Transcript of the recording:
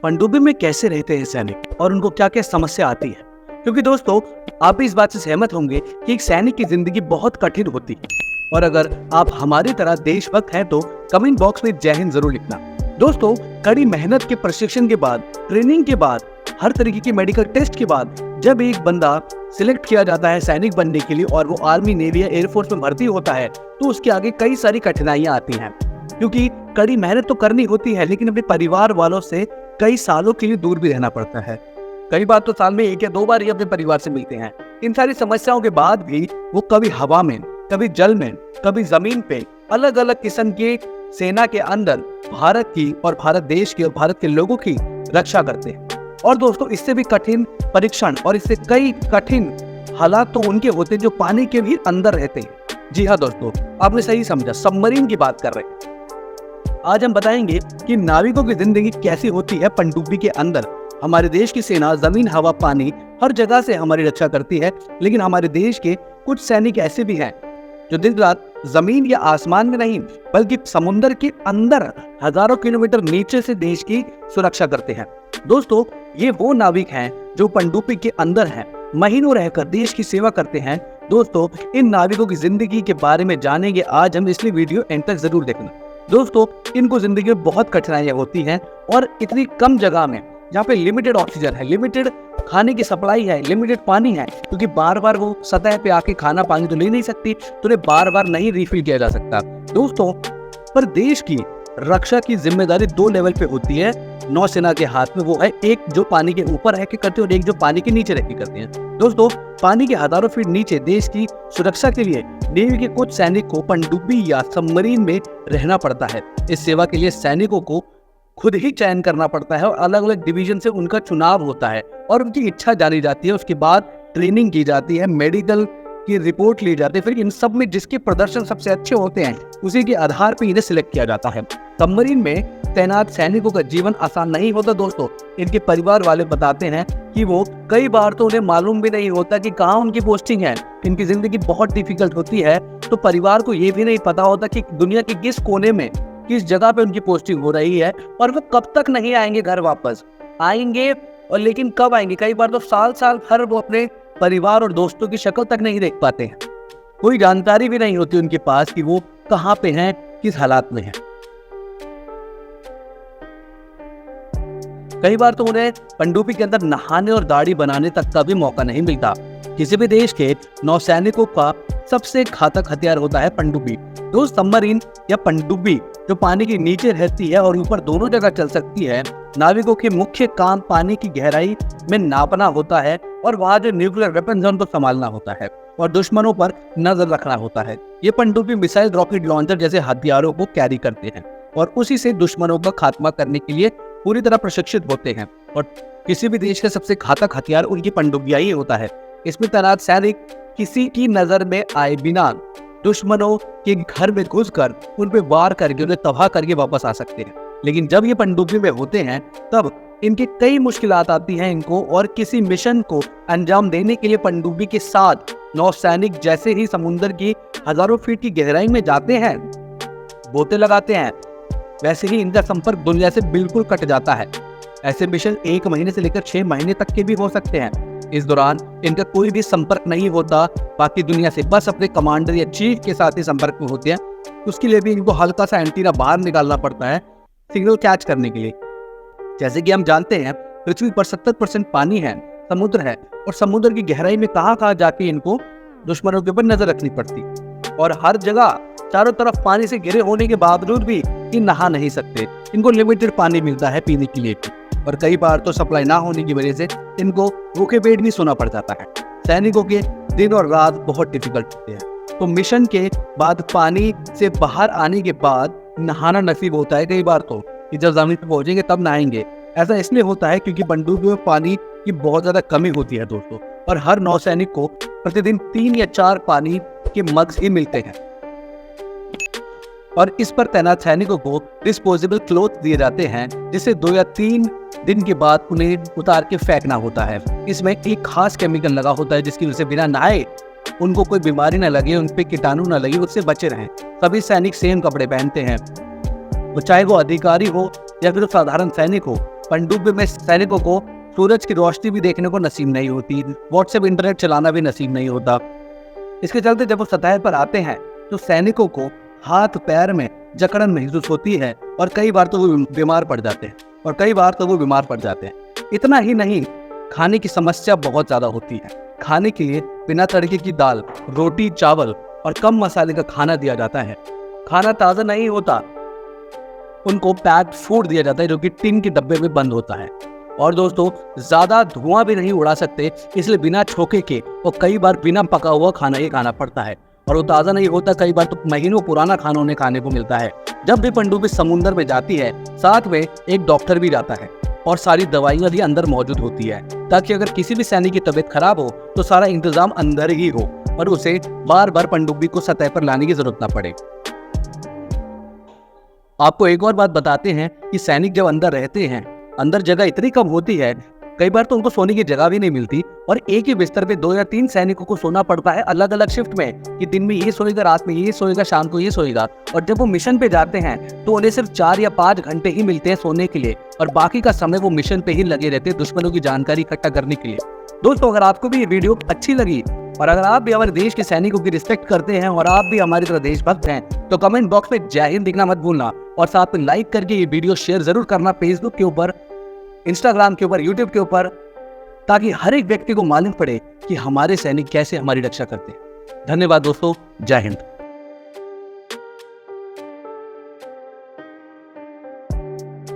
पनडुब्बी में कैसे रहते हैं सैनिक और उनको क्या क्या समस्या आती है। क्योंकि दोस्तों, आप भी इस बात से सहमत होंगे कि एक सैनिक की जिंदगी बहुत कठिन होती है। और अगर आप हमारी तरह देशभक्त हैं तो कमेंट बॉक्स में जय हिंद जरूर लिखना। दोस्तों, कड़ी मेहनत के प्रशिक्षण के बाद, ट्रेनिंग के बाद, हर तरीके के मेडिकल टेस्ट के बाद जब एक बंदा सिलेक्ट किया जाता है सैनिक बनने के लिए और वो आर्मी, नेवी या एयरफोर्स में भर्ती होता है तो उसके आगे कई सारी कठिनाइयां आती हैं। क्योंकि कड़ी मेहनत तो करनी होती है, लेकिन अपने परिवार वालों से कई सालों के लिए दूर भी रहना पड़ता है। कई बार तो साल में 1 या 2 बार ही अपने परिवार से मिलते हैं। इन सारी समस्याओं के बाद भी वो कभी हवा में, कभी जल में, कभी जमीन पे अलग अलग किस्म की सेना के अंदर भारत की और भारत देश की और भारत के लोगों की रक्षा करते हैं। और दोस्तों, इससे भी कठिन परीक्षण और इससे कई कठिन हालात तो उनके होते हैं जो पानी के भी अंदर रहते हैं। जी हाँ दोस्तों, आपने सही समझा, सबमरीन की बात कर रहे हैं। आज हम बताएंगे कि नाविकों की जिंदगी कैसी होती है पनडुब्बी के अंदर। हमारे देश की सेना जमीन, हवा, पानी हर जगह से हमारी रक्षा करती है, लेकिन हमारे देश के कुछ सैनिक ऐसे भी हैं जो दिन रात जमीन या आसमान में नहीं बल्कि समुद्र के अंदर हजारों किलोमीटर नीचे से देश की सुरक्षा करते हैं। दोस्तों, ये वो नाविक हैं जो पनडुब्बी के अंदर हैं, महीनों रहकर देश की सेवा करते हैं। दोस्तों, इन नाविकों की जिंदगी के बारे में जानेंगे आज हम, इसलिए वीडियो एंड तक जरूर देखना। दोस्तों, इनको जिंदगी में बहुत कठिनाइयां होती हैं और इतनी कम जगह में, जहाँ पे लिमिटेड ऑक्सीजन है, लिमिटेड खाने की सप्लाई है, लिमिटेड पानी है, क्योंकि बार बार वो सतह पे आके खाना पानी तो ले नहीं सकती, तो उन्हें बार बार नहीं रिफिल किया जा सकता। दोस्तों, पर देश की रक्षा की जिम्मेदारी 2 लेवल पे होती है नौसेना के हाथ में। वो है एक जो पानी के ऊपर रह के करते हैं और एक जो पानी के नीचे रह के करते हैं। दोस्तों, पानी के हजारों फीट नीचे देश की सुरक्षा के लिए नेवी के कुछ सैनिक को पनडुब्बी या सबमरीन में रहना पड़ता है। इस सेवा के लिए सैनिकों को खुद ही चयन करना पड़ता है और अलग अलग डिवीजन से उनका चुनाव होता है और उनकी इच्छा जानी जाती है। उसके बाद ट्रेनिंग की जाती है, मेडिकल की रिपोर्ट ली जाती है, फिर इन सब में जिसके प्रदर्शन सबसे अच्छे होते हैं उसी के आधार पर इन्हें सिलेक्ट किया जाता है। सबमरीन में तैनात सैनिकों का जीवन आसान नहीं होता। दोस्तों, इनके परिवार वाले बताते हैं कि वो कई बार तो उन्हें मालूम भी नहीं होता कि कहाँ उनकी पोस्टिंग है। इनकी जिंदगी बहुत डिफिकल्ट होती है, तो परिवार को ये भी नहीं पता होता कि दुनिया के किस कोने में, किस जगह पे उनकी पोस्टिंग हो रही है और वो कब तक नहीं आएंगे घर वापस। आएंगे और लेकिन कब आएंगे, कई बार तो साल साल भर वो अपने परिवार और दोस्तों की शक्ल तक नहीं देख पाते हैं। कोई जानकारी भी नहीं होती उनके पास कि वो कहाँ पे हैं, किस हालात में हैं। कई बार तो उन्हें पनडुब्बी के अंदर नहाने और दाढ़ी बनाने तक का भी मौका नहीं मिलता। किसी भी देश के नौसैनिकों का सबसे घातक हथियार होता है पनडुब्बी। दोस्त, सबमरीन या पनडुब्बी जो पानी के नीचे रहती है और ऊपर दोनों जगह चल सकती है। नाविकों के मुख्य काम पानी की गहराई में नापना होता है और वहाँ जो न्यूक्लियर वेपन्स हैं उनको संभालना होता है और दुश्मनों पर नजर रखना होता है। ये पनडुब्बी मिसाइल, रॉकेट लॉन्चर जैसे हथियारों को कैरी करते हैं और उसी से दुश्मनों का खात्मा करने के लिए पूरी तरह प्रशिक्षित होते हैं। और किसी भी देश का सबसे घातक हथियार उनकी पनडुब्बियां ही होता है। इसमें तैनात सैनिक किसी की नजर में आए बिना दुश्मनों के घर में घुसकर उन पे वार करके उन्हें तबाह करके वापस आ सकते हैं। लेकिन जब ये पनडुब्बी में होते हैं तब इनके कई मुश्किलात आती हैं इनको, और किसी मिशन को अंजाम देने के लिए पनडुब्बी के साथ नौसैनिक जैसे ही समुद्र की हजारों फीट की गहराई में जाते हैं, बोते लगाते हैं, वैसे ही इनका संपर्क दुनिया से बिल्कुल कट जाता है। ऐसे मिशन 1 महीने से लेकर 6 महीने तक के भी हो सकते हैं। इस दौरान इनका कोई भी संपर्क नहीं होता बाकी दुनिया से, बस अपने कमांडर या चीफ के साथ ही संपर्क में होते हैं। उसके लिए भी इनको हल्का सा एंटीना बाहर निकालना पड़ता है सिग्नल कैच करने के लिए। जैसे कि हम जानते हैं, पृथ्वी पर 70% पानी है, समुद्र है, और समुद्र की गहराई में कहाँ जाके इनको दुश्मनों के ऊपर नजर रखनी पड़ती। और हर जगह चारों तरफ पानी से घिरे होने के बावजूद भी ये नहा नहीं सकते। इनको लिमिटेड पानी मिलता है पीने के लिए, और कई बार तो सप्लाई ना होने की वजह से इनको भूखे पेट भी सोना पड़ जाता है। सैनिकों के दिन और रात बहुत डिफिकल्ट होते हैं, तो मिशन के बाद पानी से बाहर आने के बाद नहाना नसीब होता है कई बार तो, कि जब जमीन पे पहुंचेंगे तब नहाएंगे। ऐसा इसलिए होता है क्योंकि पनडुब्बी में पानी की बहुत ज्यादा कमी होती है दोस्तों, और हर नौसैनिक को प्रतिदिन 3 या 4 पानी के मग्स ही मिलते हैं। और इस पर तैनात सैनिकों को डिस्पोजेबल क्लोथ दिए जाते हैं, जिसे 2 या 3 दिन के बाद उन्हें उतार के फेंकना होता है। इसमें एक खास केमिकल लगा होता है जिसकी वजह से बिना नहाए उनको कोई बीमारी ना लगे, उन पे कीटाणु ना लगे, उससे बचे रहें। सभी सैनिक सेम कपड़े पहनते हैं, तो चाहे वो अधिकारी हो या फिर साधारण सैनिक हो, पनडुब्बी में सैनिकों को सूरज की रोशनी भी देखने को नसीब नहीं होती, व्हाट्सएप इंटरनेट चलाना भी नसीब नहीं होता। इसके चलते जब वो सतह पर आते हैं तो सैनिकों को हाथ पैर में जकड़न महसूस होती है और कई बार तो वो बीमार पड़ जाते हैं। इतना ही नहीं, खाने की समस्या बहुत ज्यादा होती है। खाने के लिए बिना तड़के की दाल, रोटी, चावल और कम मसाले का खाना दिया जाता है। खाना ताज़ा नहीं होता, उनको पैक्ड फूड दिया जाता है जो कि टिन के डब्बे में बंद होता है। और दोस्तों, ज़्यादा धुआं भी नहीं उड़ा सकते, इसलिए बिना छोके के और कई बार बिना पका हुआ खाना ही खाना पड़ता है। और वो ताज़ा नहीं होता, कई बार तो महीनों पुराना खाना उन्हें खाने को मिलता है। जब भी पनडुब्बी समुद्र में जाती है, साथ में एक डॉक्टर भी जाता है और सारी दवाइयाँ भी अंदर मौजूद होती है, ताकि अगर किसी भी सैनिक की तबीयत खराब हो तो सारा इंतजाम अंदर ही हो और उसे बार बार पनडुब्बी को सतह पर लाने की जरूरत ना पड़े। आपको एक और बात बताते हैं कि सैनिक जब अंदर रहते हैं, अंदर जगह इतनी कम होती है, कई बार तो उनको सोने की जगह भी नहीं मिलती और एक ही बिस्तर पे 2 या 3 सैनिकों को सोना पड़ता है अलग अलग शिफ्ट में, कि दिन में ये सोएगा, रात में ये सोएगा, शाम को ये सोएगा। और जब वो मिशन पे जाते हैं तो उन्हें सिर्फ 4 या 5 घंटे ही मिलते हैं सोने के लिए और बाकी का समय वो मिशन पे ही लगे रहते हैं दुश्मनों की जानकारी इकट्ठा करने के लिए। दोस्तों, अगर आपको भी ये वीडियो अच्छी लगी और अगर आप भी हमारे देश के सैनिकों की रिस्पेक्ट करते हैं और आप भी हमारी तरह देशभक्त हैं, तो कमेंट बॉक्स में जय हिंद लिखना मत भूलना और साथ में लाइक करके ये वीडियो शेयर जरूर करना फेसबुक के ऊपर, इंस्टाग्राम के ऊपर, यूट्यूब के ऊपर, ताकि हर एक व्यक्ति को मालूम पड़े कि हमारे सैनिक कैसे हमारी रक्षा करते हैं। धन्यवाद दोस्तों, जय हिंद।